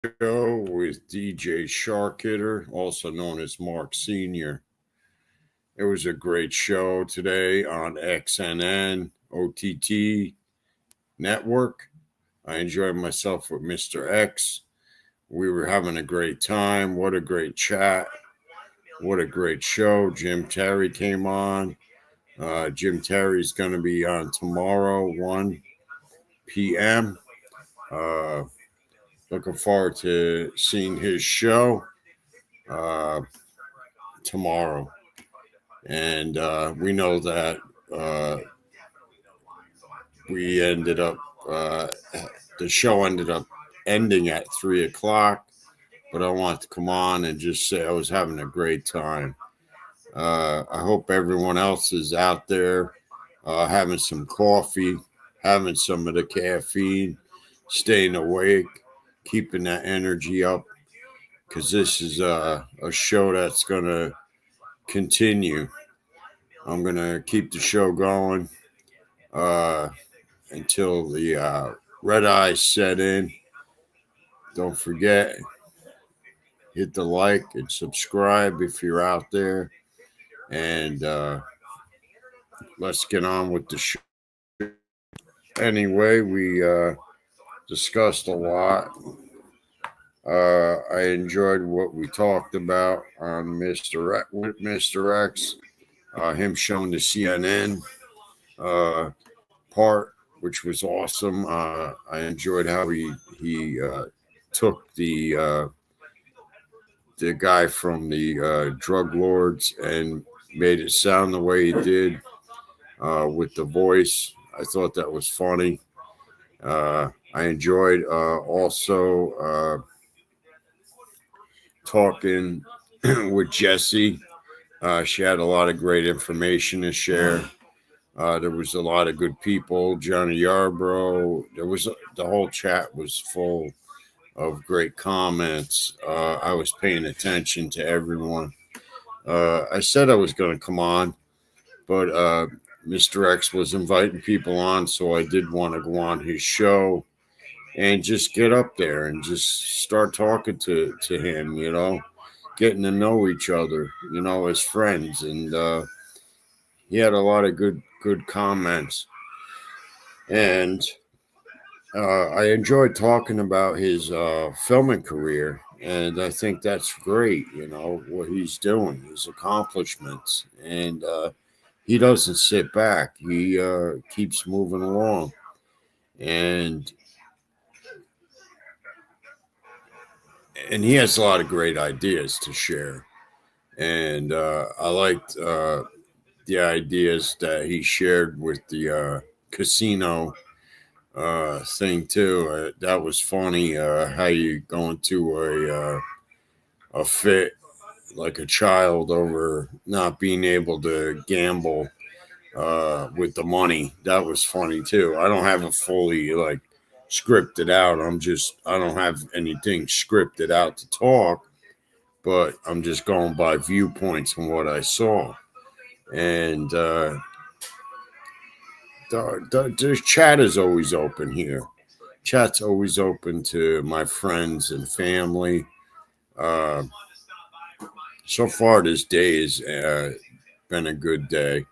Show with DJ Shark Hitter, also known as Mark Sr. It was a great show today on XNN OTT network. I enjoyed myself with Mr.X. We were having a great time. What a great chat. What a great show. Jim Terry came on. Jim Terry's going to be on tomorrow, 1 p.m. Looking forward to seeing his show tomorrow. And we know that we ended up, the show ended up ending at 3 o'clock. But I want to come on and just say I was having a great time. I hope everyone else is out there having some coffee, having some of the caffeine, staying awake, keeping that energy up, because this is a show that's going to continue. I'm going to keep the show going until the red eyes set in. Don't forget, hit the like and subscribe if you're out there. And let's get on with the show. Anyway, we discussed a lot. I enjoyed what we talked about on Mr.X, him showing the CNN part, which was awesome. I enjoyed how he took the guy from the drug lords and made it sound the way he did with the voice. I thought that was funny. I enjoyed also talking with Jessie. She had a lot of great information to share. There was a lot of good people. Johnny Yarbrough. The whole chat was full of great comments. I was paying attention to everyone. I said I was going to come on, but Mr. X was inviting people on, so I did want to go on his show and just get up there and just start talking to him, getting to know each other, as friends. And he had a lot of good comments. And I enjoyed talking about his filming career, and I think that's great, what he's doing, his accomplishments. And he doesn't sit back. He keeps moving along. And he has a lot of great ideas to share. And I liked the ideas that he shared with the casino thing too. That was funny. How you go into a fit like a child over not being able to gamble with the money. That was funny too. I don't have it fully scripted out. I don't have anything scripted out to talk, but I'm just going by viewpoints and what I saw. And the chat is always open here. Chat's always open to my friends and family. So far, this day has been a good day.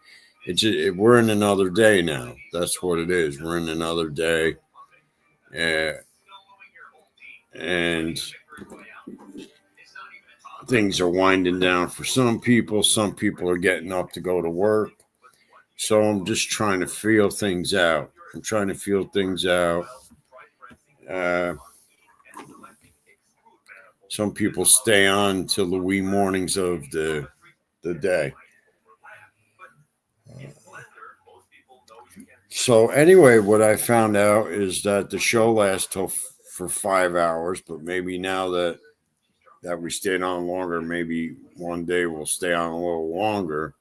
We're in another day now. That's what it is. We're in another day. And things are winding down for some people. Some people are getting up to go to work. So I'm just trying to feel things out. Some people stay on till the wee mornings of the day. So anyway, what I found out is that the show lasts for 5 hours, but maybe now that we stayed on longer, maybe one day we'll stay on a little longer.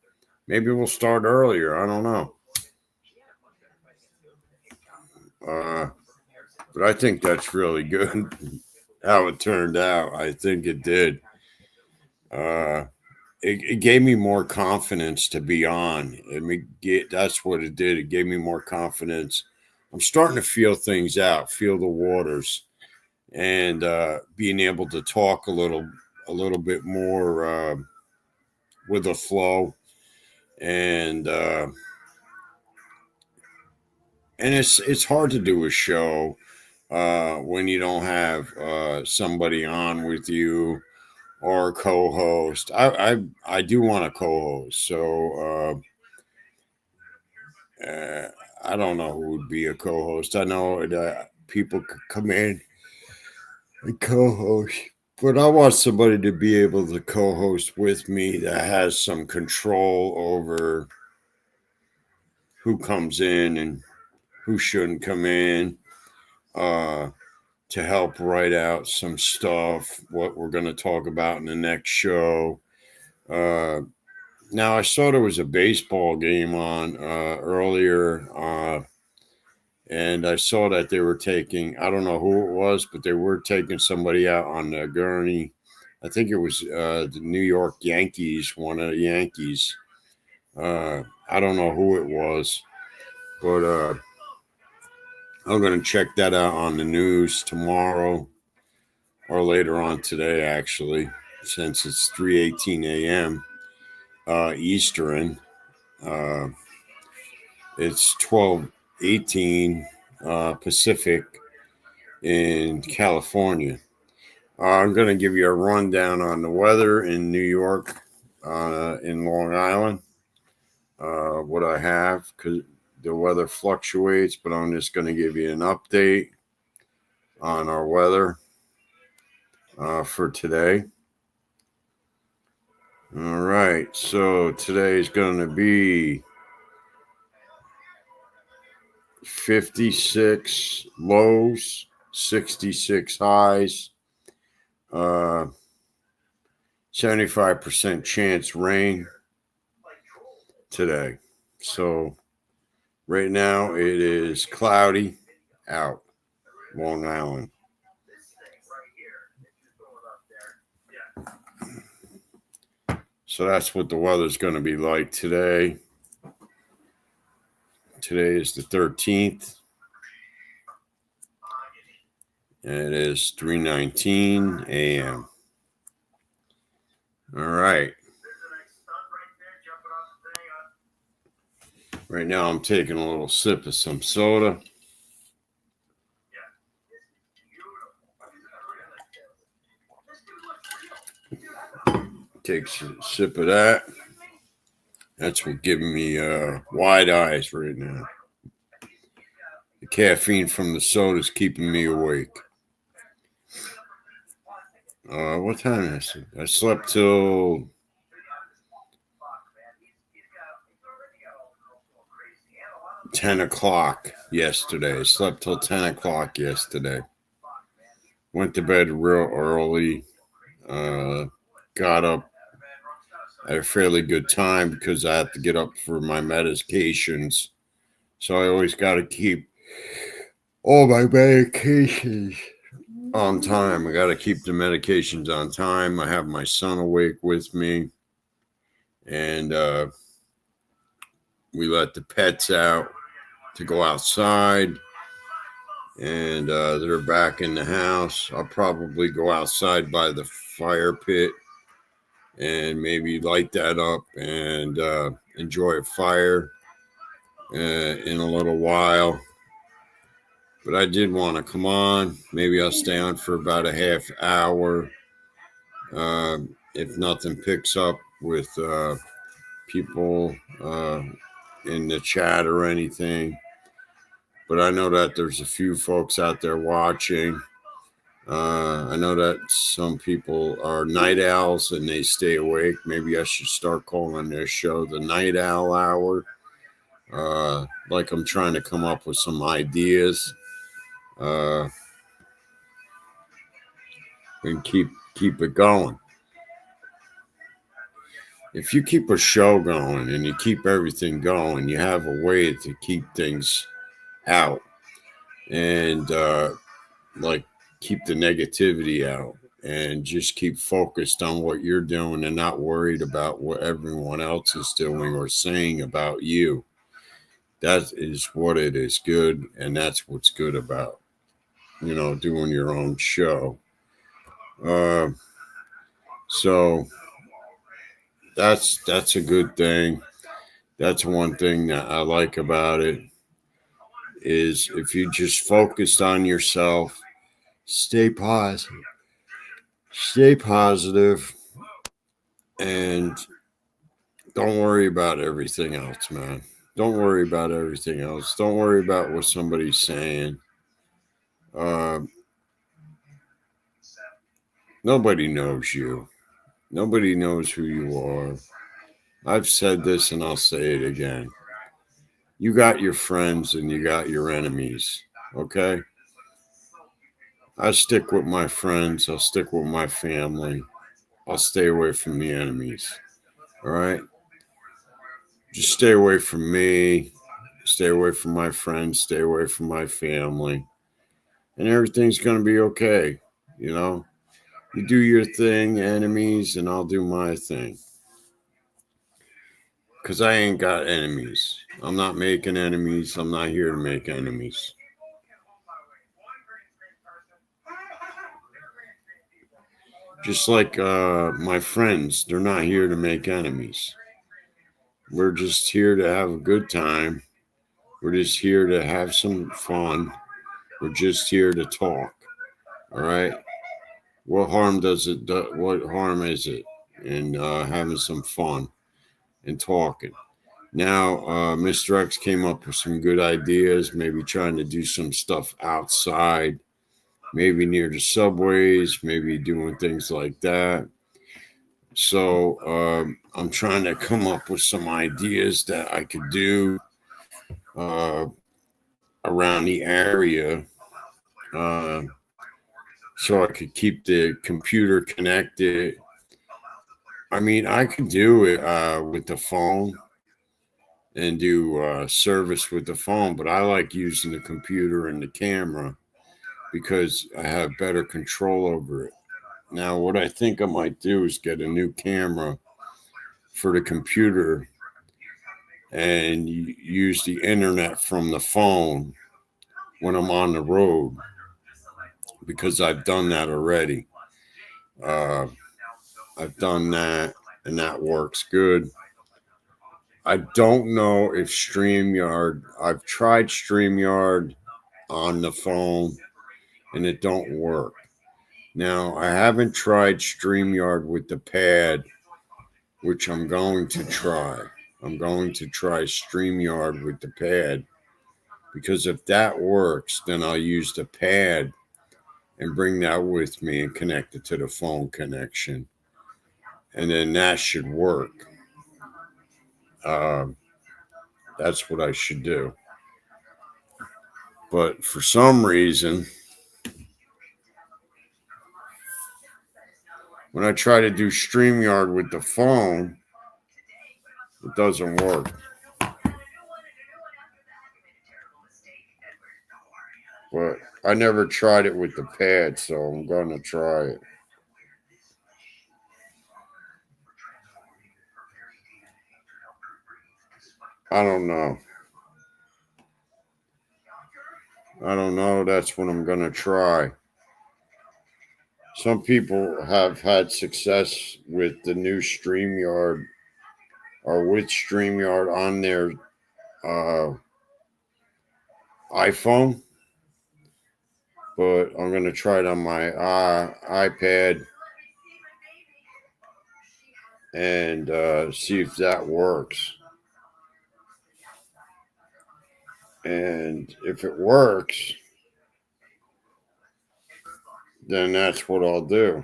Maybe we'll start earlier. I don't know. But I think that's really good how it turned out. I think it did. It gave me more confidence to be on. That's what it did. It gave me more confidence. I'm starting to feel things out, feel the waters. and being able to talk a little bit more with a flow, and it's hard to do a show when you don't have somebody on with you or a co-host. I do want a co-host, so I don't know who would be a co-host. I know people could come in and co-host, but I want somebody to be able to co-host with me that has some control over who comes in and who shouldn't come in, to help write out some stuff, what we're going to talk about in the next show. Now, I saw there was a baseball game on earlier, and I saw that they were taking, I don't know who it was, but they were taking somebody out on the gurney. I think it was the New York Yankees, one of the Yankees. I don't know who it was, but I'm going to check that out on the news tomorrow or later on today, actually, since it's 3:18 a.m. Eastern. Uh, it's 12:18 Pacific in California. I'm going to give you a rundown on the weather in New York, in Long Island, what I have, because the weather fluctuates, but I'm just going to give you an update on our weather for today. All right, so today is going to be 56 lows, 66 highs, 75% chance rain today. So right now it is cloudy out, Long Island. So that's what the weather's going to be like today. Today is the 13th. And it is 3:19 a.m. All right. Right now I'm taking a little sip of some soda. Take a sip of that. That's what giving me wide eyes right now. The caffeine from the soda is keeping me awake. What time is it? I slept till 10 o'clock yesterday. I slept till 10 o'clock yesterday. Went to bed real early. Got up at a fairly good time because I have to get up for my medications. So I always got to keep all my medications on time. I got to keep the medications on time. I have my son awake with me. And we let the pets out to go outside. And they're back in the house. I'll probably go outside by the fire pit and maybe light that up and enjoy a fire in a little while. But I did want to come on. Maybe I'll stay on for about a half hour if nothing picks up with people in the chat or anything. But I know that there's a few folks out there watching. I know that some people are night owls and they stay awake. Maybe I should start calling their show the Night Owl Hour. Like I'm trying to come up with some ideas. And keep it going. If you keep a show going and you keep everything going, you have a way to keep things out and like keep the negativity out and just keep focused on what you're doing and not worried about what everyone else is doing or saying about you. That is what it is good, and that's what's good about doing your own show. Uh, so that's a good thing. That's one thing that I like about it is if you just focused on yourself, stay positive, stay positive, and don't worry about everything else, man. Don't worry about everything else. Don't worry about what somebody's saying. Uh, Nobody knows you. Nobody knows who you are. I've said this and I'll say it again. You got your friends and you got your enemies. Okay? I stick with my friends. I'll stick with my family. I'll stay away from the enemies. All right? Just stay away from me. Stay away from my friends. Stay away from my family. And everything's going to be okay. You know? You do your thing, enemies, and I'll do my thing. Because I ain't got enemies. I'm not making enemies. I'm not here to make enemies. Just like my friends, they're not here to make enemies. We're just here to have a good time. We're just here to have some fun. We're just here to talk. All right? What harm does it do? What harm is it in having some fun and talking? Now, Mr. X came up with some good ideas, maybe trying to do some stuff outside, maybe near the subways, maybe doing things like that. So I'm trying to come up with some ideas that I could do uh, around the area uh, so I could keep the computer connected. I mean, I could do it with the phone and do service with the phone, but I like using the computer and the camera because I have better control over it. Now, what I think I might do is get a new camera for the computer and use the internet from the phone when I'm on the road because I've done that already. Uh, I've done that and that works good. I don't know if StreamYard, I've tried StreamYard on the phone and it don't work. Now, I haven't tried StreamYard with the pad, which I'm going to try. I'm going to try StreamYard with the pad because if that works, then I'll use the pad and bring that with me and connect it to the phone connection. And then that should work. Um, that's what I should do. But for some reason, when I try to do StreamYard with the phone, it doesn't work. But I never tried it with the pad, so I'm going to try it. I don't know. I don't know. That's what I'm going to try. Some people have had success with the new StreamYard or with StreamYard on their iPhone, but I'm going to try it on my iPad and see if that works. And if it works, then that's what I'll do.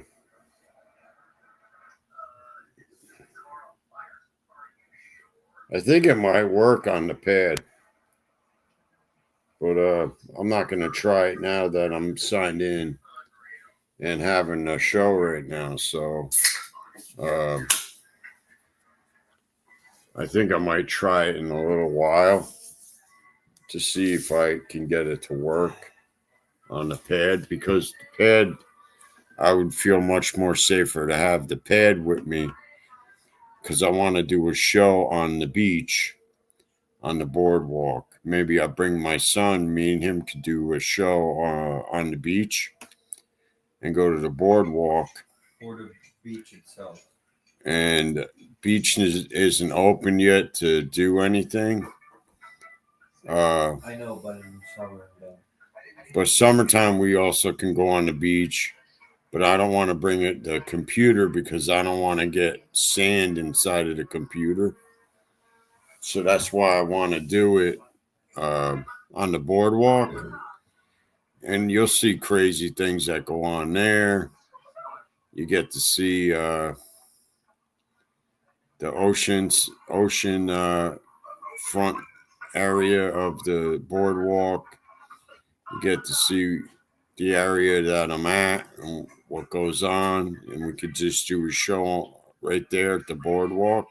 I think it might work on the pad, but I'm not going to try it now that I'm signed in and having a show right now. So I think I might try it in a little while to see if I can get it to work on the pad, because the pad, I would feel much more safer to have the pad with me because I want to do a show on the beach, on the boardwalk, maybe I bring my son. Me and him could do a show on the beach and go to the boardwalk. Or the beach itself. And beach isn't open yet to do anything. I know, but in summer, though. But summertime, we also can go on the beach. But I don't want to bring the computer because I don't want to get sand inside of the computer. So that's why I want to do it on the boardwalk. And you'll see crazy things that go on there. You get to see the ocean front area of the boardwalk. You get to see the area that I'm at and what goes on, and we could just do a show right there at the boardwalk.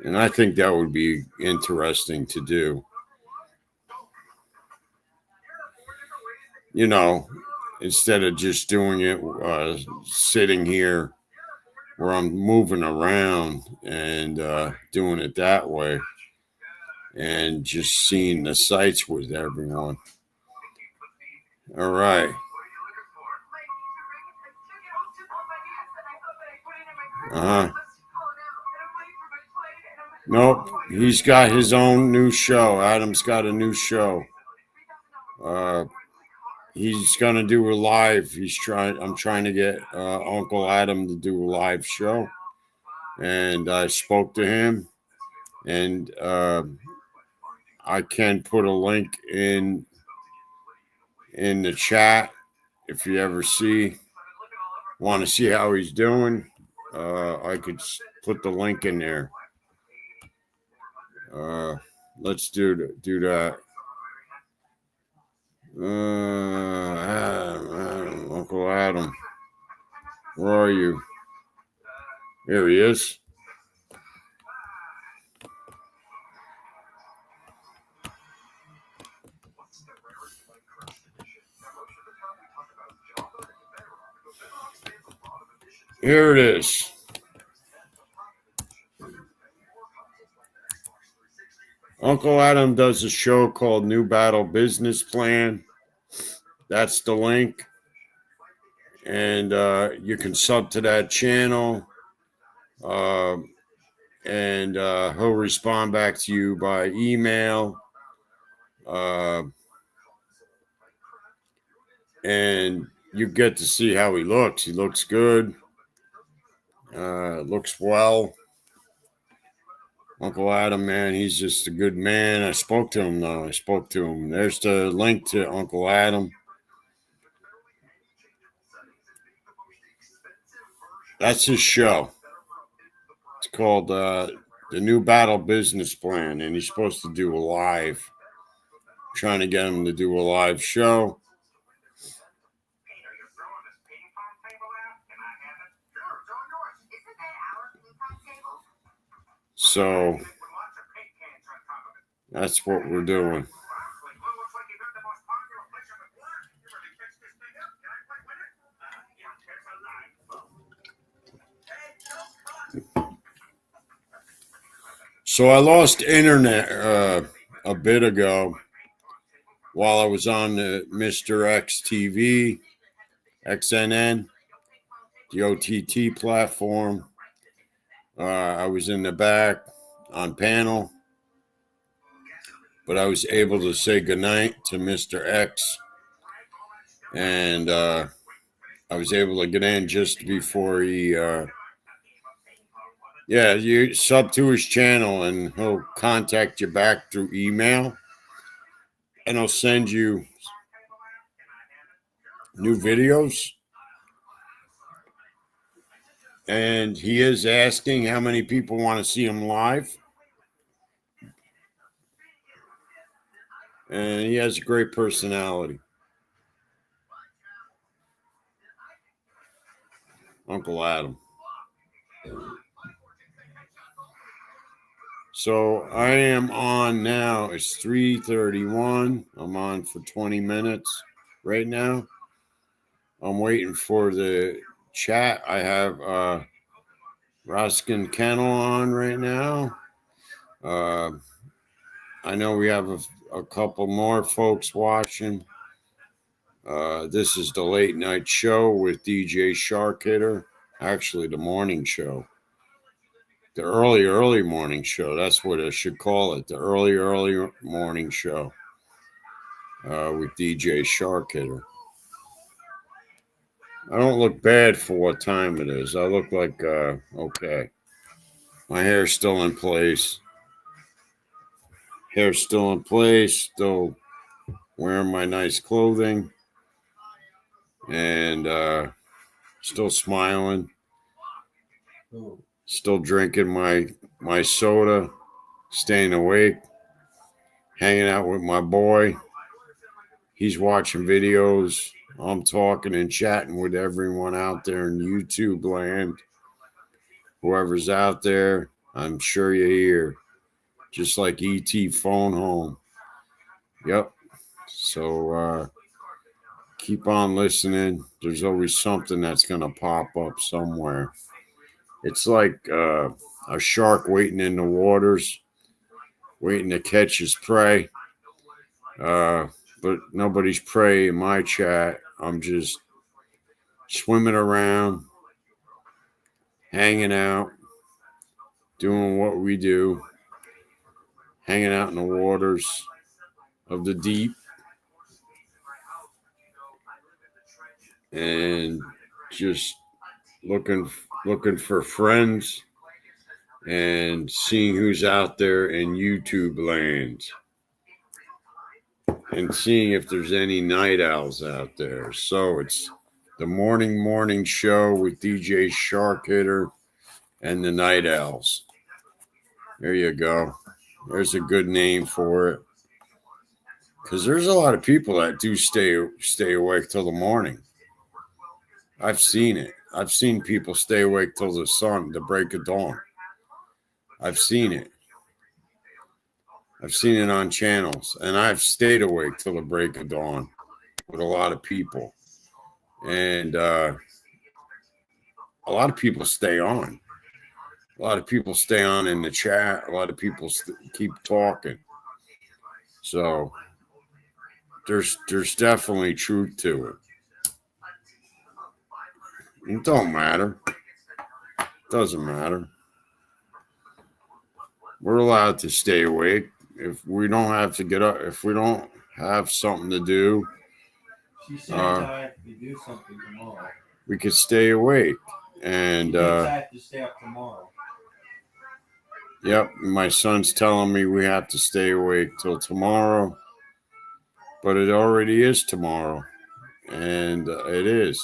And I think that would be interesting to do. You know, instead of just doing it sitting here where I'm moving around and doing it that way and just seeing the sights with everyone. All right. Nope, he's got his own new show. Adam's got a new show. He's gonna do a live. I'm trying to get Uncle Adam to do a live show, and I spoke to him, and I can put a link in the chat if you ever want to see how he's doing. I could put the link in there. Let's do that. Uncle Adam, where are you? Here he is. Here it is. Uncle Adam does a show called New Battle Business Plan. That's the link. And you can sub to that channel. And he'll respond back to you by email. And you get to see how he looks. He looks good. Looks well. Uncle Adam, man, he's just a good man. I spoke to him, though. There's the link to Uncle Adam. That's his show. It's called The New Battle Business Plan, and he's supposed to do a live. I'm trying to get him to do a live show. So that's what we're doing. So I lost internet a bit ago while I was on the Mr.X TV, XNN, the OTT platform. I was in the back on panel, but I was able to say goodnight to Mr. X, and I was able to get in just before he, you sub to his channel, and he'll contact you back through email, and he'll send you new videos. And he is asking how many people want to see him live. And he has a great personality. Uncle Adam. So I am on now. It's 3:31. I'm on for 20 minutes right now. I'm waiting for the chat. I have Roskin Kennel on right now. I know we have a couple more folks watching. This is the late night show with DJ Shark Hitter. Actually, the morning show. The early morning show. That's what I should call it. The early morning show with DJ Shark Hitter. I don't look bad for what time it is. I look like, okay. My hair's still in place. Hair's still in place. Still wearing my nice clothing. And still smiling. Ooh. Still drinking my soda. Staying awake. Hanging out with my boy. He's watching videos. I'm talking and chatting with everyone out there in YouTube land. Whoever's out there, I'm sure you're here. Just like E.T. phone home. Yep. So keep on listening. There's always something that's going to pop up somewhere. It's like a shark waiting in the waters, waiting to catch his prey. But nobody's prey in my chat. I'm just swimming around, hanging out, doing what we do, hanging out in the waters of the deep, and just looking for friends and seeing who's out there in YouTube land, and seeing if there's any night owls out there. So it's the morning show with DJ Shark Hitter and the Night Owls. There you go. There's a good name for it. Because there's a lot of people that do stay awake till the morning. I've seen it. I've seen people stay awake till the break of dawn. I've seen it. I've seen it on channels. And I've stayed awake till the break of dawn with a lot of people. And a lot of people stay on. A lot of people stay on in the chat. A lot of people keep talking. So there's definitely truth to it. It don't matter. Doesn't matter. We're allowed to stay awake. If we don't have to get up, if we don't have something to do, She said I have to do something tomorrow. We could stay awake. And I have to stay up tomorrow. Yep, my son's telling me we have to stay awake till tomorrow, but it already is tomorrow, and it is.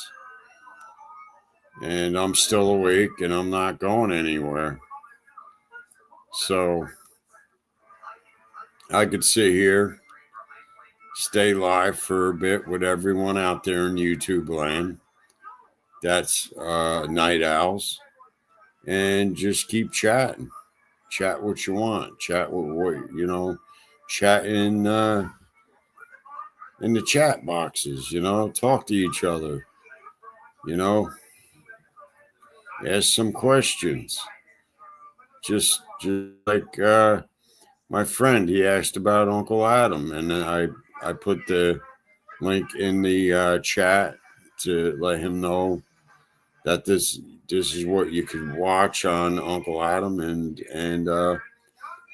And I'm still awake, and I'm not going anywhere. So I could sit here, stay live for a bit with everyone out there in YouTube land. That's Night Owls, and just keep chatting. Chat what you want. Chat what chat in the chat boxes. Talk to each other. Ask some questions. Just like my friend, he asked about Uncle Adam, and then I put the link in the chat to let him know that this is what you could watch on Uncle Adam, and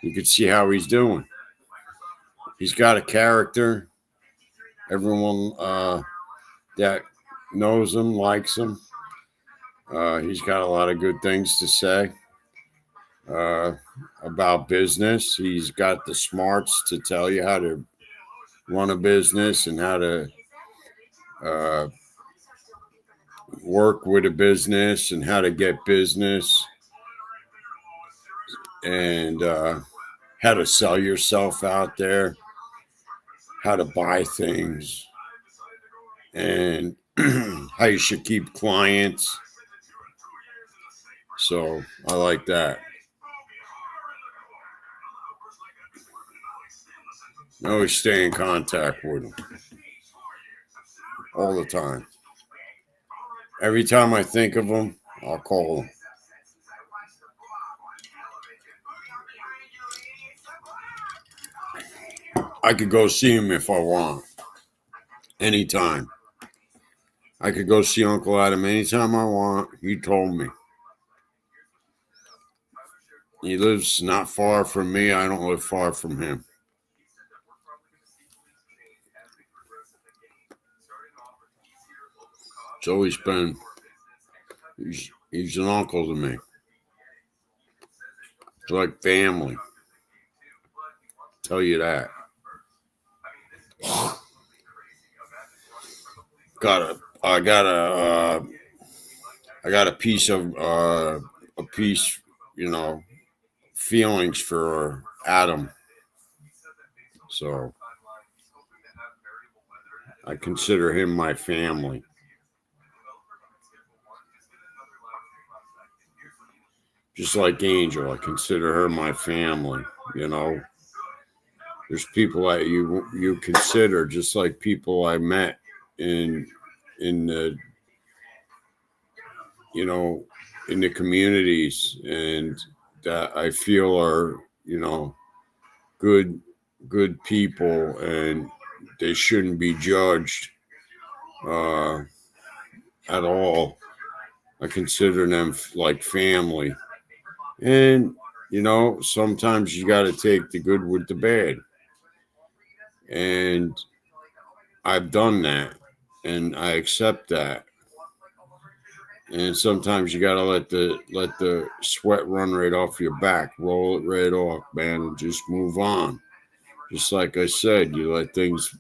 you could see how he's doing. He's got a character. Everyone that knows him likes him. He's got a lot of good things to say about business. He's got the smarts to tell you how to run a business and how to work with a business and how to get business and how to sell yourself out there, how to buy things, and how you should keep clients. So I like that. I always stay in contact with him all the time. Every time I think of him, I'll call him. I could go see him if I want, anytime. I could go see Uncle Adam anytime I want. He told me. He lives not far from me. I don't live far from him. It's always been, he's an uncle to me. It's like family. Tell you that. I got a piece of feelings for Adam. So I consider him my family. Just like Angel, I consider her my family, you know. There's people that you consider just like people I met in the in the communities, and that I feel are good people, and they shouldn't be judged at all. I consider them like family, and sometimes you got to take the good with the bad, and I've done that, and I accept that. And sometimes you gotta let the sweat run right off your back, roll it right off, man, and just move on. Just like I said, you let things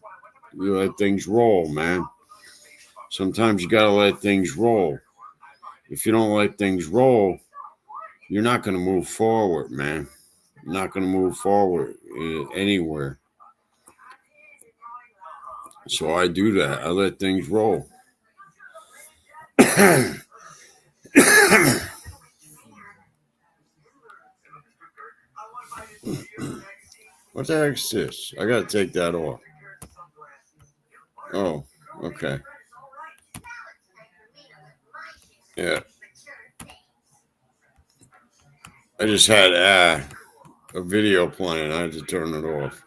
roll, man. Sometimes you gotta let things roll. If you don't let things roll, you're not gonna move forward, man. You're not gonna move forward anywhere. So I do that. I let things roll. What the heck's this? I gotta take that off. Oh, okay. Yeah. I just had a video playing. I had to turn it off.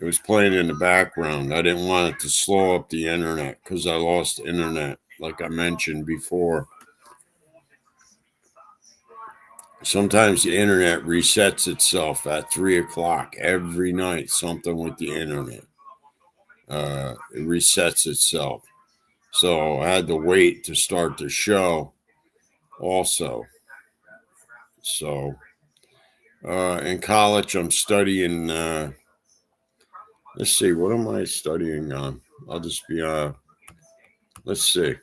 It was playing in the background. I didn't want it to slow up the internet because I lost internet, like I mentioned before. Sometimes the internet resets itself at 3 o'clock every night. Something with the internet. It resets itself. So I had to wait to start the show also. So in college, I'm studying. Let's see, what am I studying on? I'll just be let's see.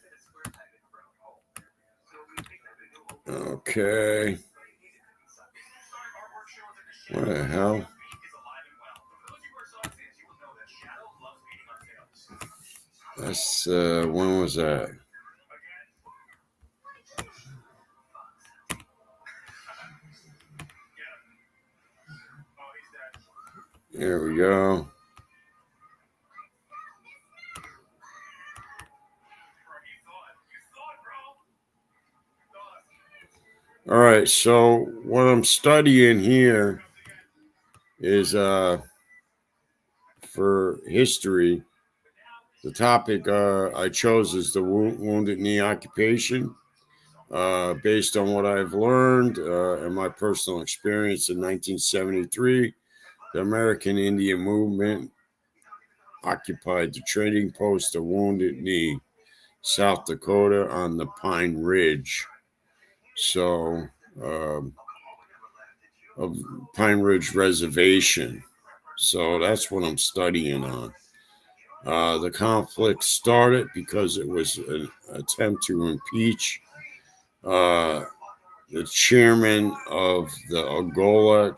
Okay. What the hell? That's when was that? There we go. All right, so what I'm studying here is for history. The topic I chose is the wounded knee occupation, based on what I've learned and my personal experience. In 1973, the American Indian movement occupied the trading post of Wounded Knee, South Dakota, on the Pine Ridge. So, of Pine Ridge Reservation. So that's what I'm studying on. The conflict started because it was an attempt to impeach the chairman of the Oglala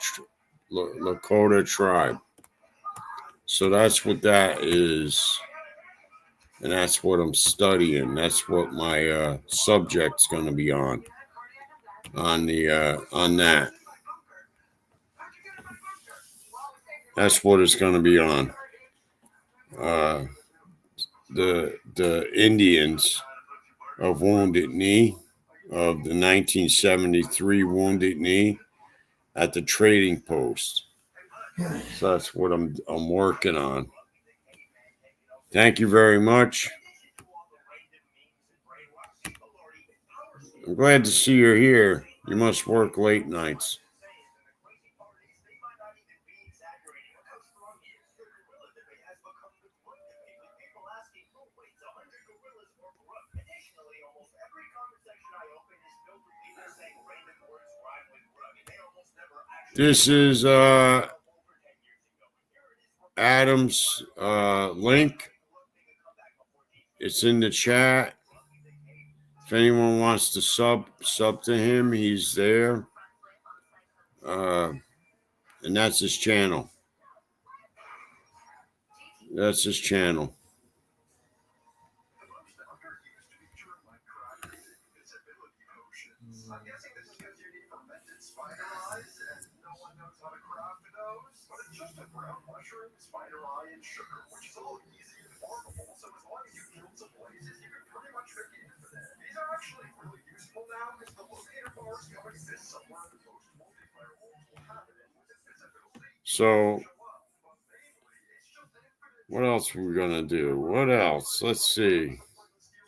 Lakota tribe. So that's what that is. And that's what I'm studying. That's what my subject's going to be on that. That's what it's going to be on. The Indians of Wounded Knee, of the 1973 Wounded Knee at the trading post. So that's what I'm working on. Thank you very much. I'm glad to see you're here. You must work late nights. This is Adam's link. It's in the chat. If anyone wants to sub to him, he's there. And that's his channel. That's his channel. So, what else are we gonna do? What else? Let's see.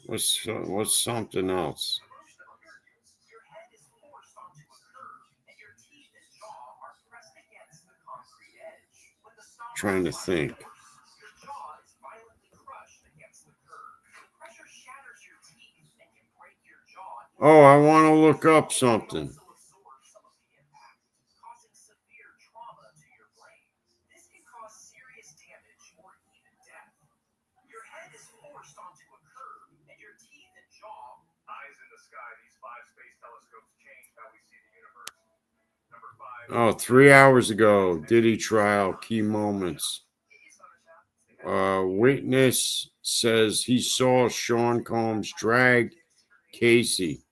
What's something else? Trying to think. Oh, I want to look up something. Oh, 3 hours ago, Diddy trial, key moments. Witness says he saw Sean Combs drag Casey.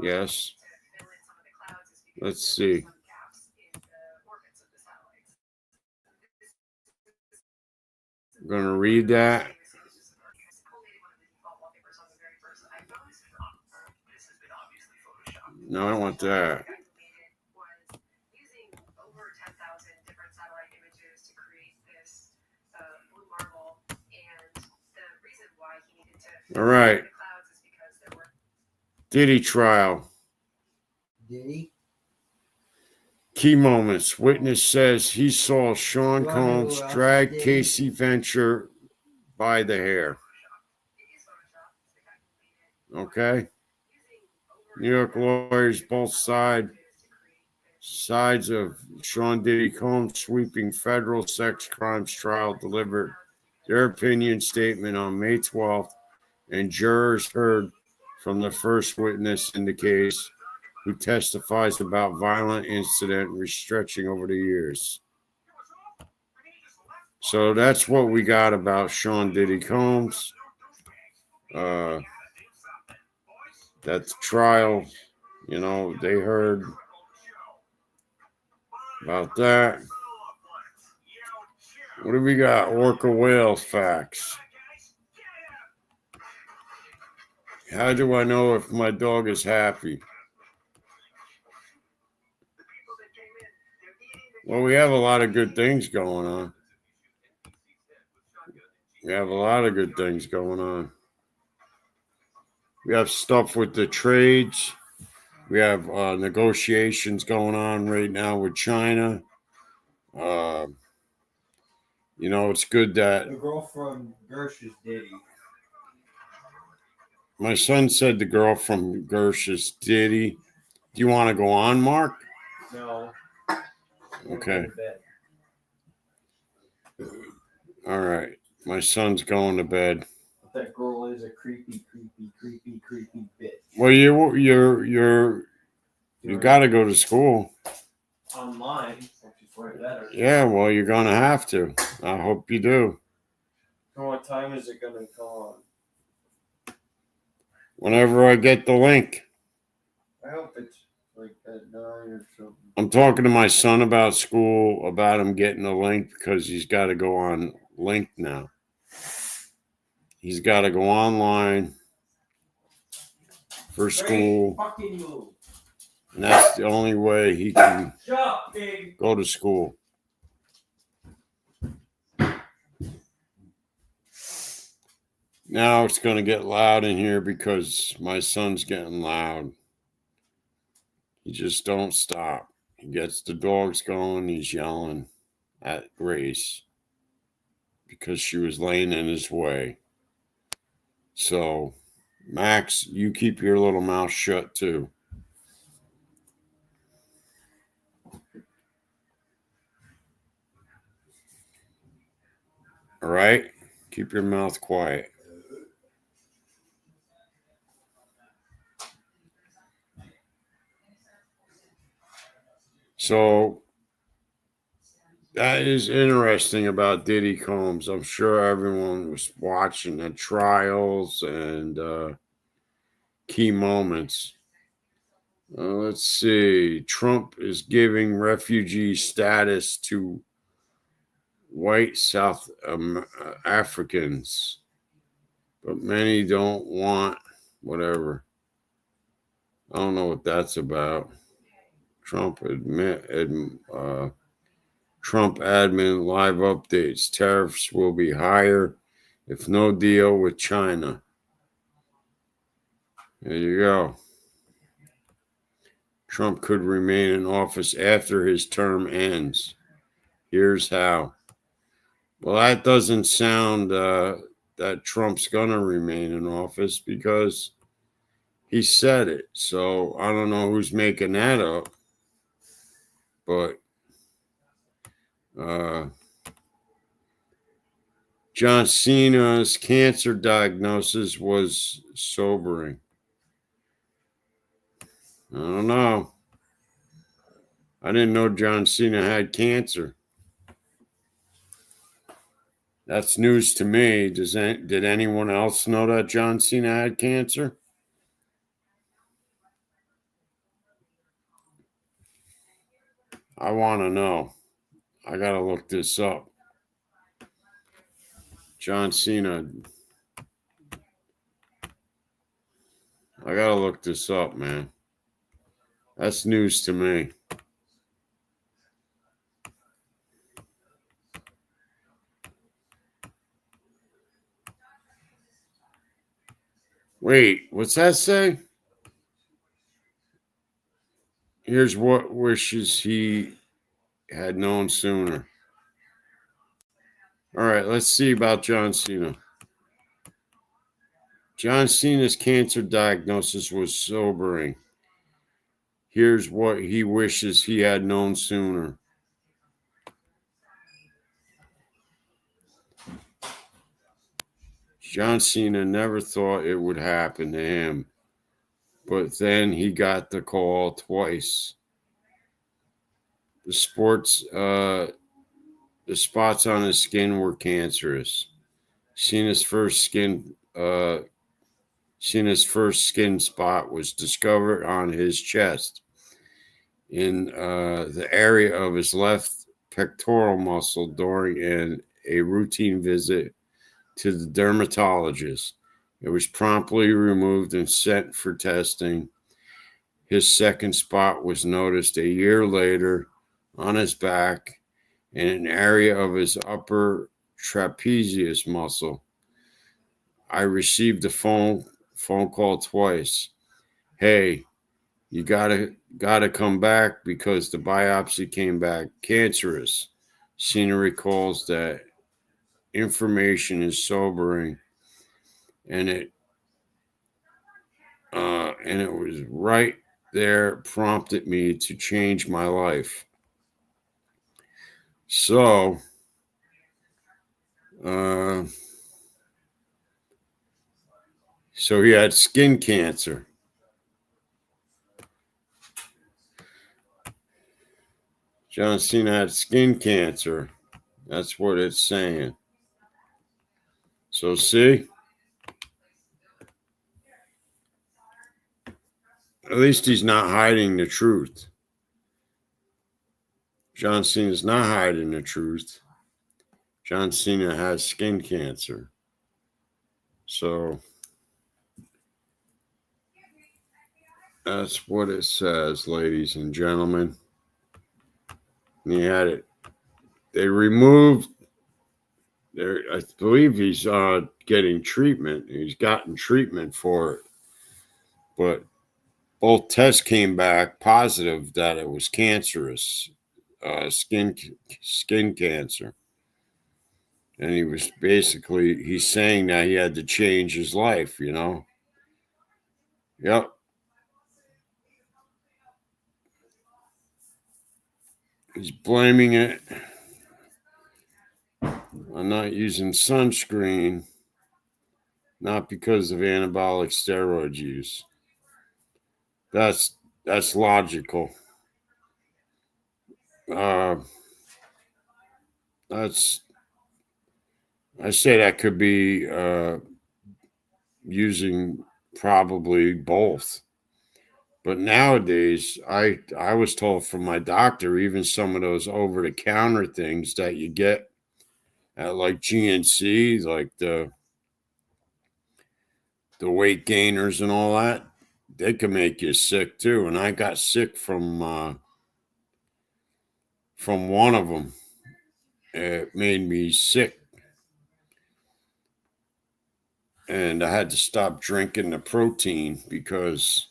Yes. Let's see. I'm going to read that. No, I don't want that. All right. Diddy trial. Diddy? Key moments. Witness says he saw Sean Combs drag Casey Venture by the hair. Okay. New York lawyers, both sides of Sean Diddy Combs' sweeping federal sex crimes trial, delivered their opinion statement on May 12th, and jurors heard from the first witness in the case, who testifies about violent incident stretching over the years. So that's what we got about Sean Diddy Combs. That trial, you know, they heard about that. What do we got? Orca whale facts. How do I know if my dog is happy? Well, we have a lot of good things going on. We have a lot of good things going on. We have stuff with the trades. We have negotiations going on right now with China. You know, it's good that The girl from Gersh is Diddy. my son said the girl from Gersh is Diddy. Do you want to go on, Mark? No. Okay. All right. My son's going to bed. That girl is a creepy bitch. Well, you got to go to school. Online, which is way better. Yeah, well, you're going to have to. I hope you do. So what time is it going to go on? Whenever I get the link. I hope it's like at 9 or something. I'm talking to my son about school, about him getting a link because he's got to go on link now. He's got to go online for school. Fucking you. And that's the only way he can go to school. Now it's going to get loud in here because my son's getting loud. He just don't stop. He gets the dogs going. He's yelling at Grace because she was laying in his way. So, Max, you keep your little mouth shut too. All right? Keep your mouth quiet. So, that is interesting about Diddy Combs. I'm sure everyone was watching the trials and key moments. Let's see. Trump is giving refugee status to white South Africans, but many don't want whatever. I don't know what that's about. Trump admin live updates. Tariffs will be higher if no deal with China. There you go. Trump could remain in office after his term ends. Here's how. Well, that doesn't sound that Trump's going to remain in office because he said it. So I don't know who's making that up. But John Cena's cancer diagnosis was sobering. I don't know. I didn't know John Cena had cancer. That's news to me. Did anyone else know that John Cena had cancer? I want to know. I got to look this up. John Cena. I got to look this up, man. That's news to me. Wait, what's that say? Here's what wishes he had known sooner. All right, let's see about John Cena. John Cena's cancer diagnosis was sobering. Here's what he wishes he had known sooner. John Cena never thought it would happen to him, but then he got the call twice. The spots on his skin were cancerous. Cena's first skin spot was discovered on his chest in the area of his left pectoral muscle during a routine visit to the dermatologist. It was promptly removed and sent for testing. His second spot was noticed a year later on his back in an area of his upper trapezius muscle. I received a phone call twice. Hey, you gotta come back because the biopsy came back cancerous. Cena recalls that information is sobering, and it was right there prompted me to change my life. So, so he had skin cancer. John Cena had skin cancer. That's what it's saying. So see, at least he's not hiding the truth. John Cena's not hiding the truth. John Cena has skin cancer. So That's what it says, ladies and gentlemen. And he had it. They removed. I believe he's getting treatment. He's gotten treatment for it, but both tests came back positive that it was cancerous, skin cancer. And he was basically he's saying that he had to change his life. Yep. He's blaming it on not using sunscreen, not because of anabolic steroid use. That's logical. That's I say that could be using probably both. But nowadays, I was told from my doctor, even some of those over the counter things that you get at like GNC, like the weight gainers and all that, they can make you sick too. And I got sick from one of them. It made me sick, and I had to stop drinking the protein because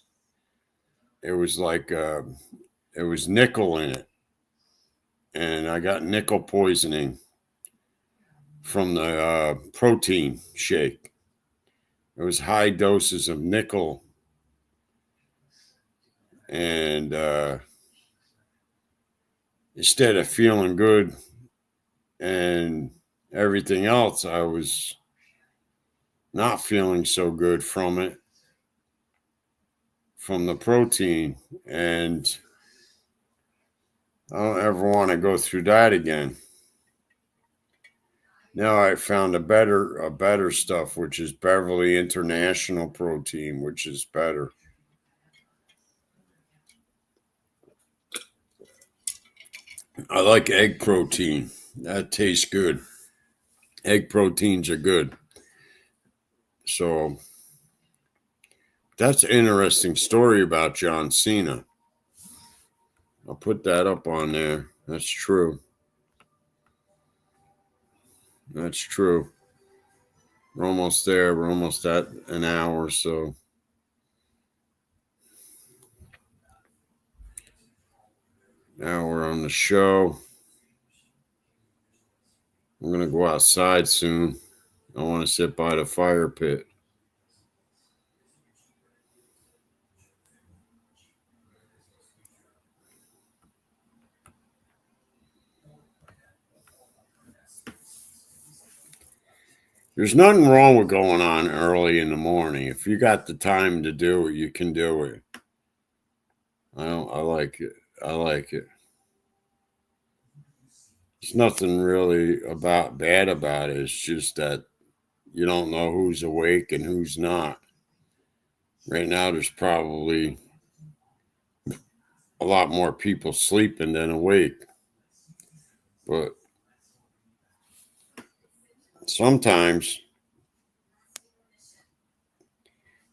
it was like it was nickel in it, and I got nickel poisoning from the protein shake. It was high doses of nickel, and instead of feeling good and everything else, I was not feeling so good from it, from the protein, and I don't ever want to go through that again. Now I found a better stuff, which is Beverly International Protein, which is better. I like egg protein. That tastes good. Egg proteins are good. So that's an interesting story about John Cena. I'll put that up on there. That's true. That's true. We're almost there. We're almost at an hour or so. Now we're on the show. I'm going to go outside soon. I want to sit by the fire pit. There's nothing wrong with going on early in the morning. If you got the time to do it, you can do it. I like it. I like it. There's nothing really bad about it. It's just that you don't know who's awake and who's not. Right now, there's probably a lot more people sleeping than awake. But sometimes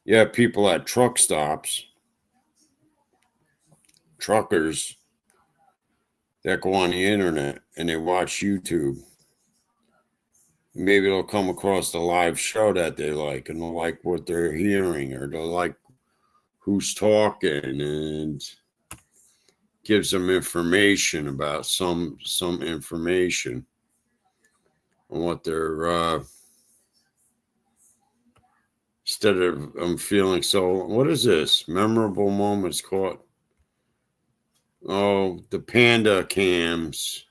you have people at truck stops, truckers that go on the internet and they watch YouTube. Maybe they'll come across the live show that they like and they'll like what they're hearing, or they'll like who's talking, and gives them information about some information on what they're instead of them feeling so. What is this? Memorable moments caught. Oh, the panda cams.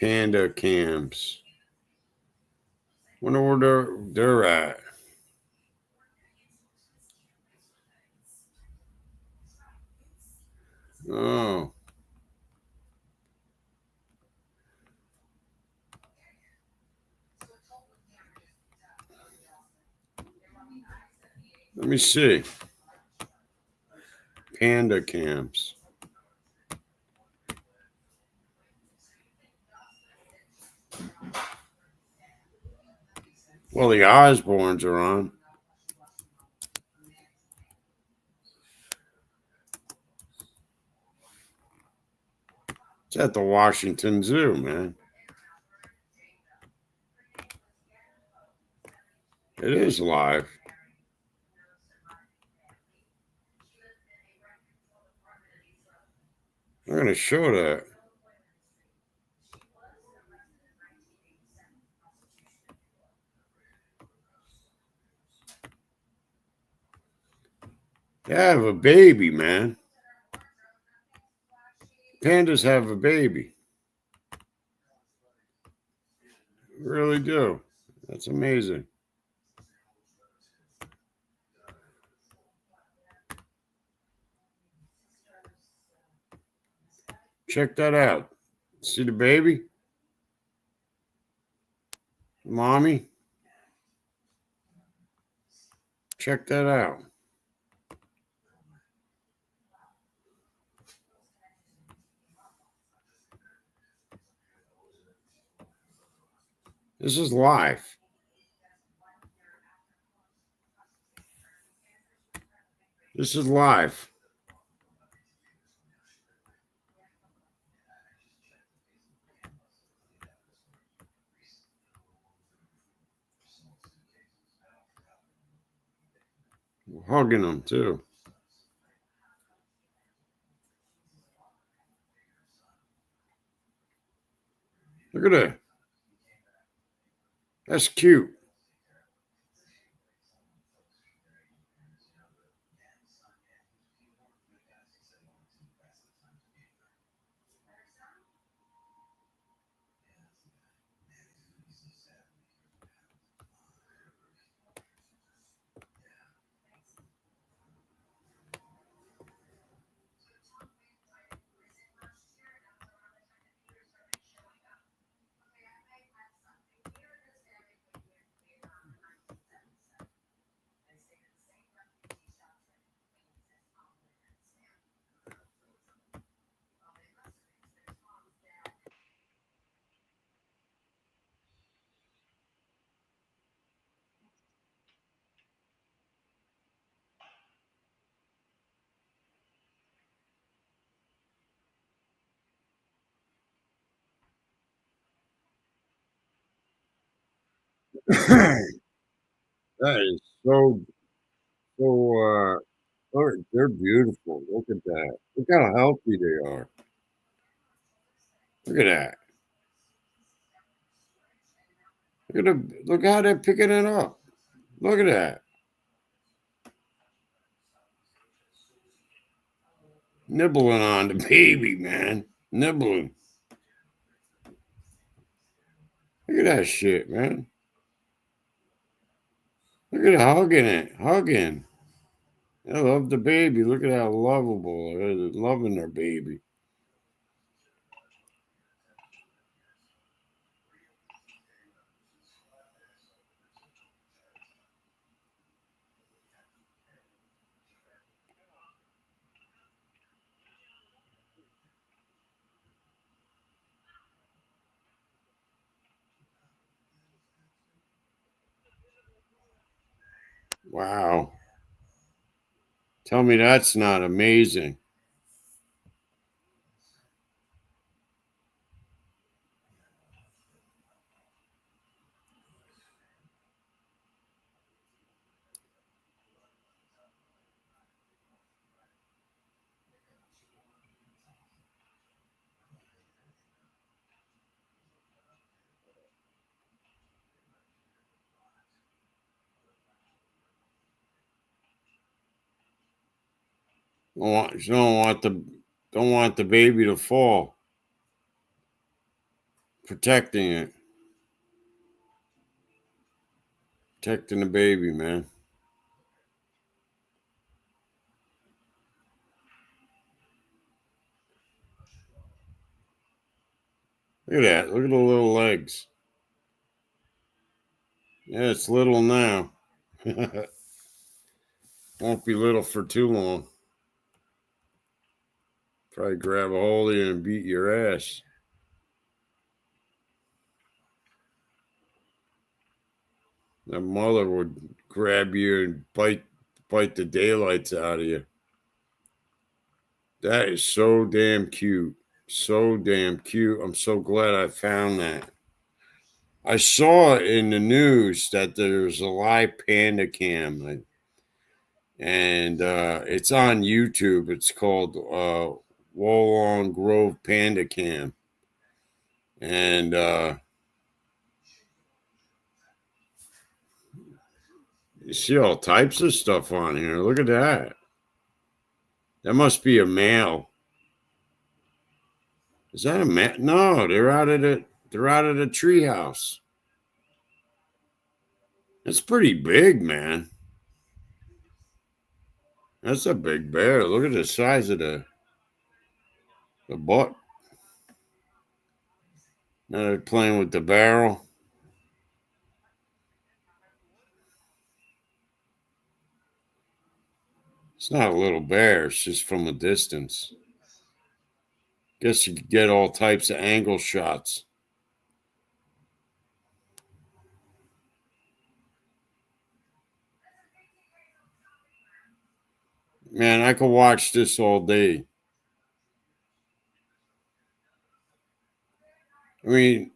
Panda cams. Wonder where they're at. Oh. Let me see. Panda cams. Well, the Osbournes are on. It's at the Washington Zoo, man. It is live. I'm going to show that. They have a baby, man. Pandas have a baby. Really do. That's amazing. Check that out. See the baby? Mommy? Check that out. This is live. This is live. We're hugging them too. Look at that. That's cute. That is so they're beautiful. Look at that. Look how healthy they are. Look at that. Look how they're picking it up. Look at that. Nibbling on the baby, man. Nibbling. Look at that shit, man. Look at hugging it. Hugging. I love the baby. Look at how lovable. They're loving their baby. Wow. Tell me that's not amazing. Don't want the baby to fall. Protecting it. Protecting the baby, man. Look at that. Look at the little legs. Yeah, it's little now. Won't be little for too long. Probably grab a hold of you and beat your ass. That mother would grab you and bite the daylights out of you. That is so damn cute. So damn cute. I'm so glad I found that. I saw in the news that there's a live panda cam, and it's on YouTube. It's called Wollong Grove Panda Cam, and you see all types of stuff on here. Look at that. That must be a male. Is that a male? No, they're out of the treehouse. That's pretty big, man. That's a big bear. Look at the size of the butt. Now they're playing with the barrel. It's not a little bear. It's just from a distance. Guess you could get all types of angle shots. Man, I could watch this all day. I mean,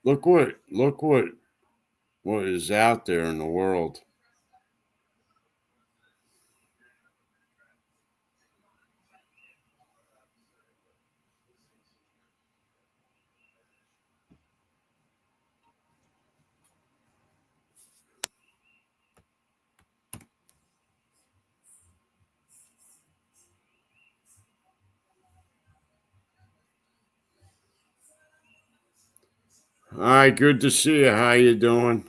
look what is out there in the world. All right, good to see you. How you doing?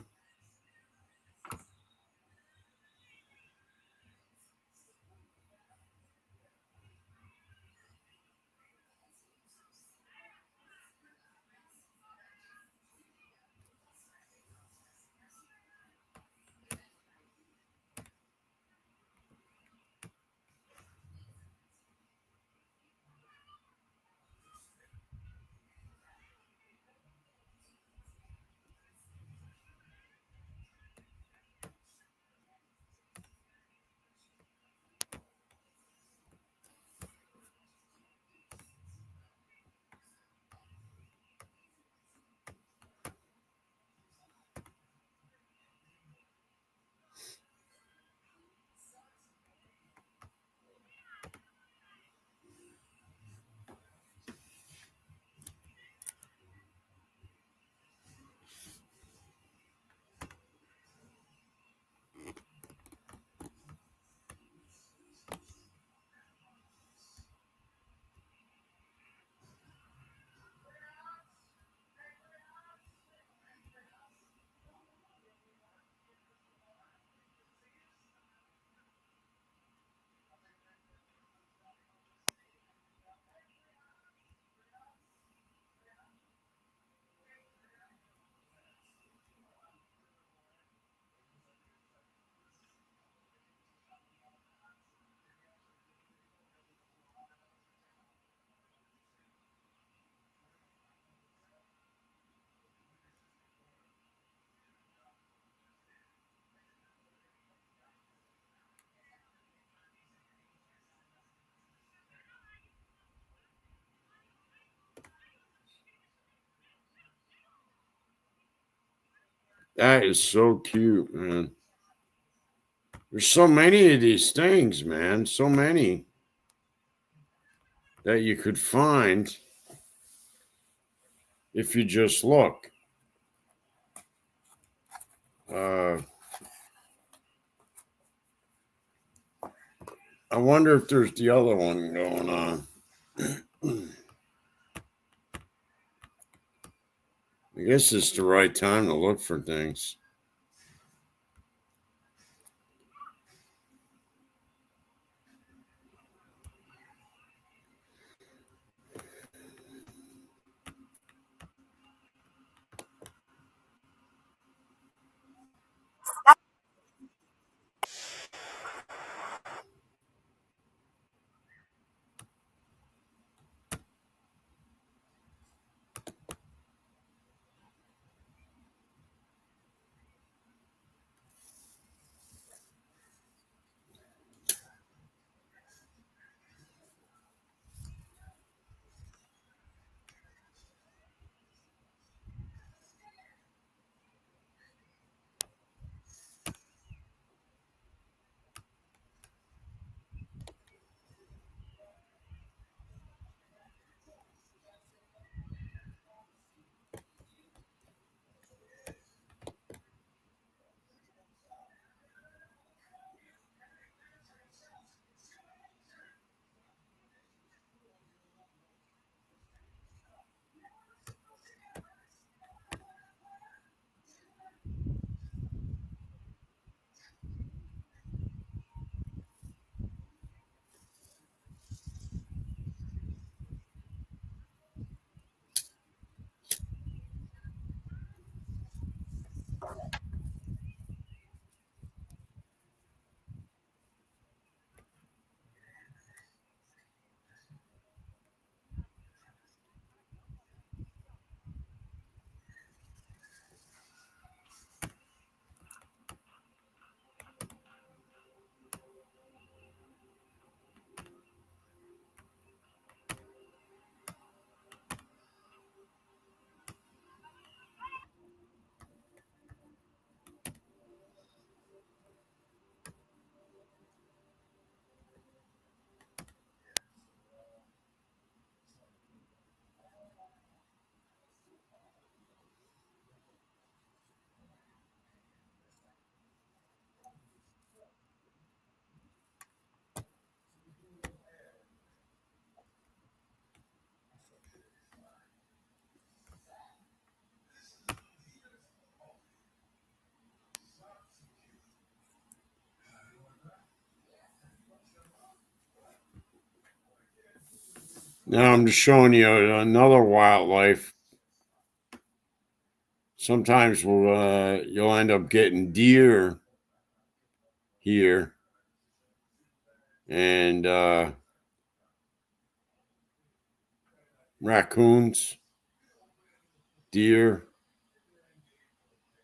That is so cute, man. There's so many of these things, man. So many that you could find if you just look. Uh, I wonder if there's the other one going on. I guess it's the right time to look for things. Now I'm just showing you another wildlife. Sometimes you'll end up getting deer here and raccoons, deer,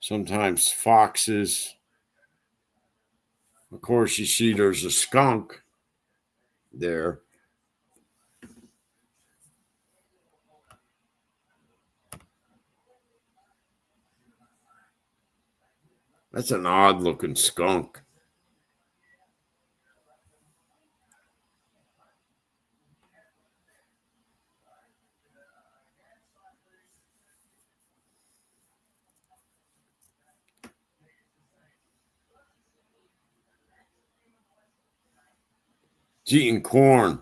sometimes foxes. Of course, you see there's a skunk there. That's an odd looking skunk. It's eating corn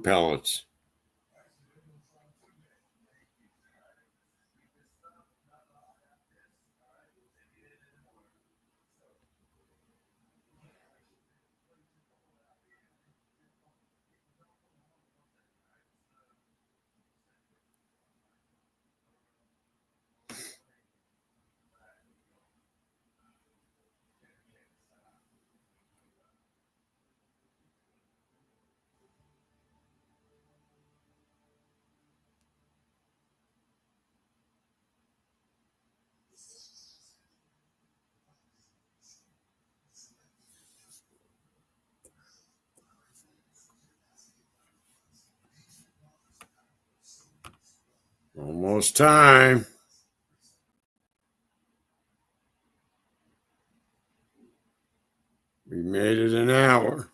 pellets. Almost time. We made it an hour.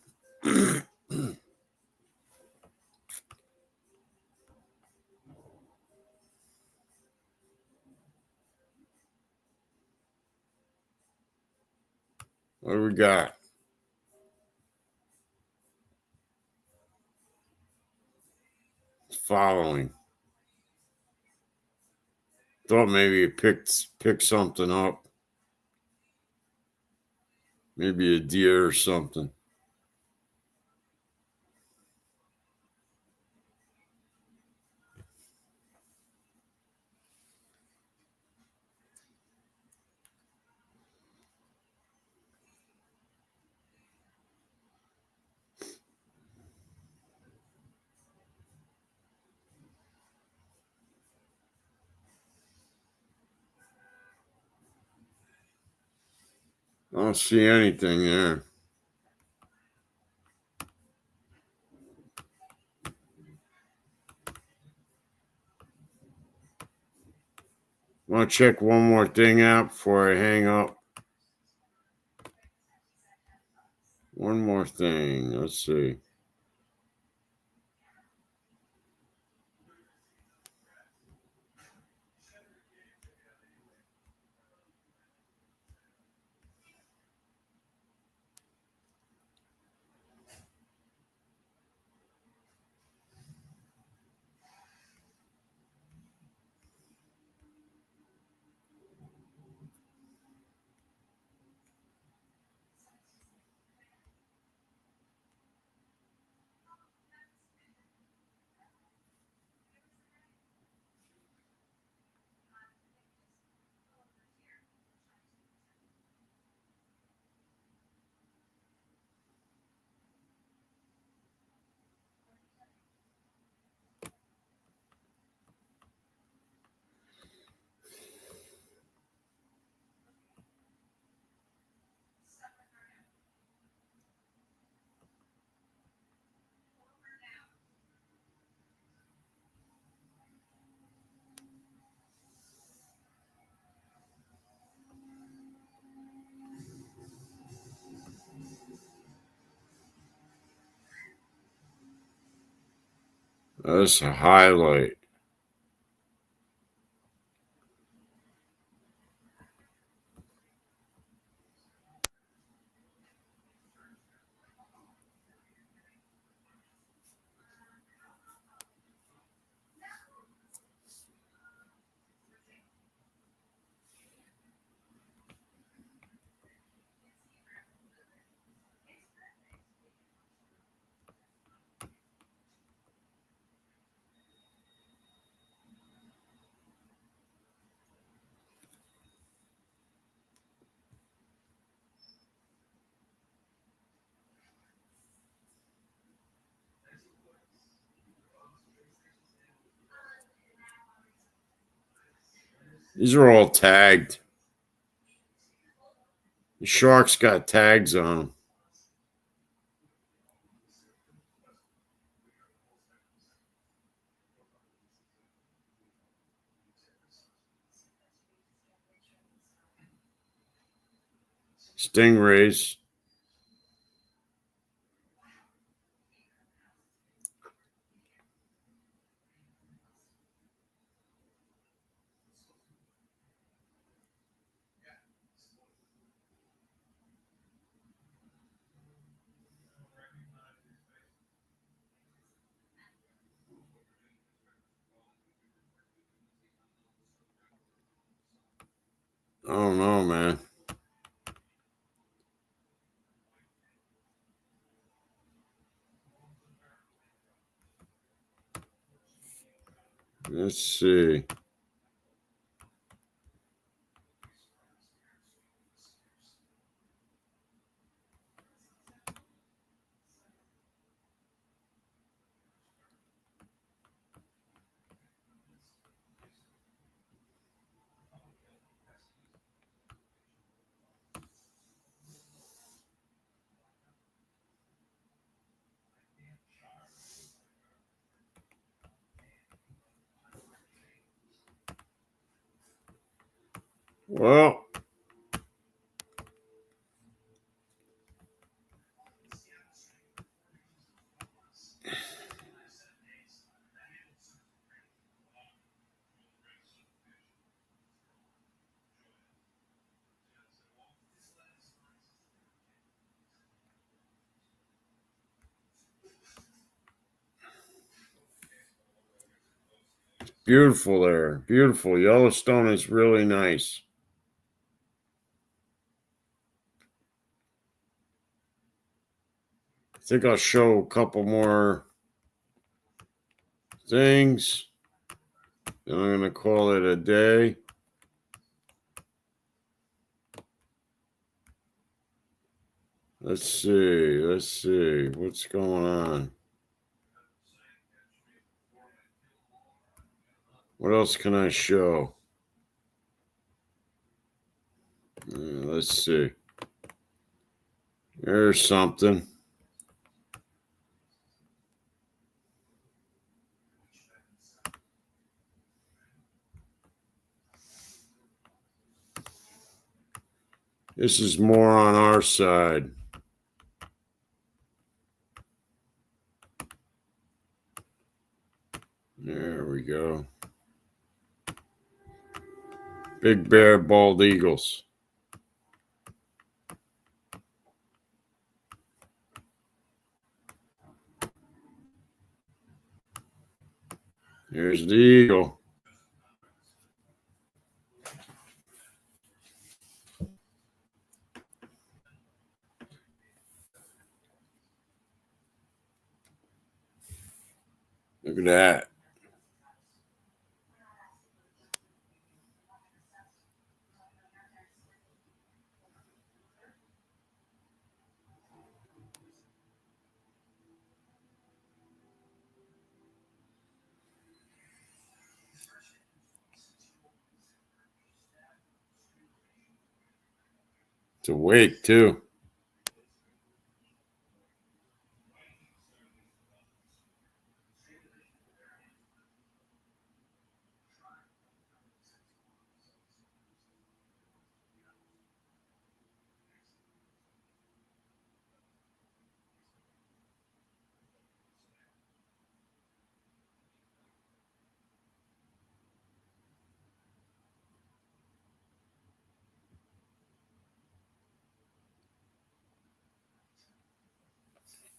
What do we got? Following. Thought maybe it picked something up. Maybe a deer or something. I don't see anything there. Want to check one more thing out before I hang up? One more thing. Let's see. That's a highlight. These are all tagged. The sharks got tags on them. Stingrays. I don't know, man. Let's see. Well, beautiful there. Beautiful. Yellowstone is really nice. I think I'll show a couple more things. Then I'm going to call it a day. Let's see. Let's see. What's going on? What else can I show? Let's see. There's something. This is more on our side. There we go. Big bear, bald eagles. There's the eagle. Look at that. It's awake too.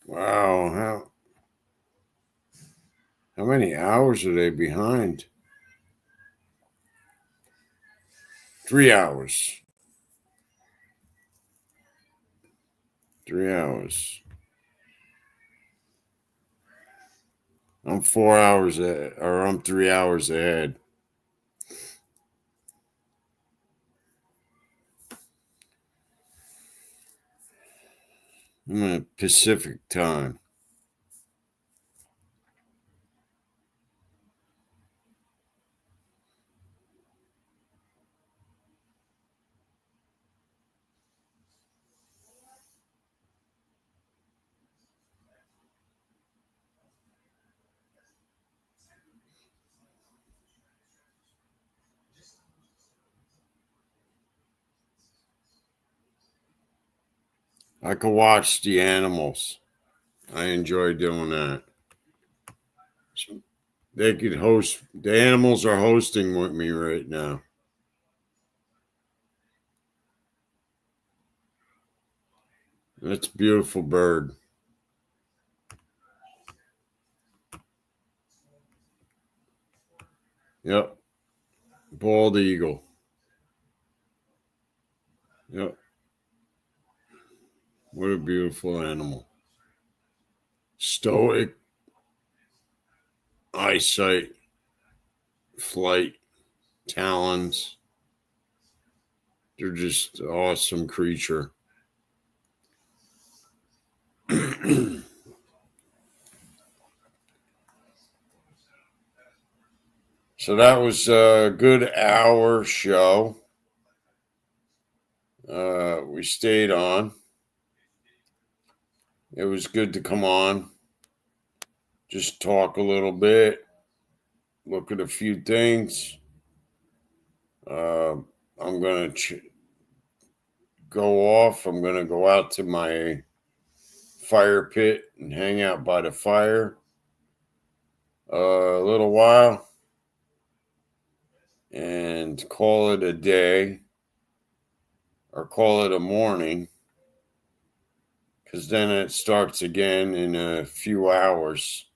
Wow. How many hours are they behind? 3 hours. 3 hours. I'm 4 hours ahead, or I'm 3 hours ahead. I'm in Pacific time. I could watch the animals. I enjoy doing that. They could host. The animals are hosting with me right now. That's a beautiful bird. Yep. Bald eagle. Yep. What a beautiful animal. Stoic, eyesight, flight, talons. They're just an awesome creature. So that was a good hour show. We stayed on. It was good to come on, just talk a little bit, look at a few things. I'm going to go off. I'm going to go out to my fire pit and hang out by the fire a little while and call it a day or call it a morning, because then it starts again in a few hours.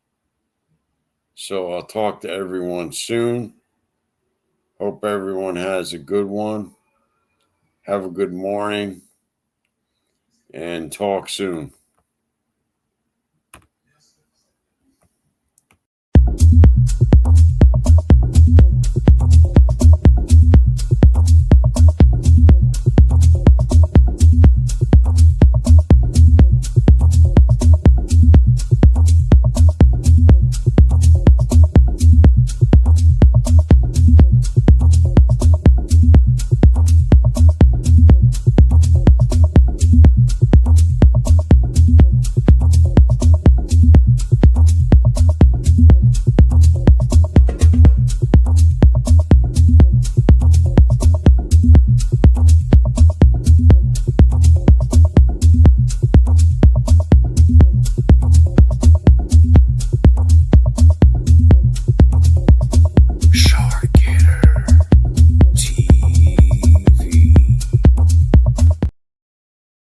So I'll talk to everyone soon. Hope everyone has a good one. Have a good morning and talk soon.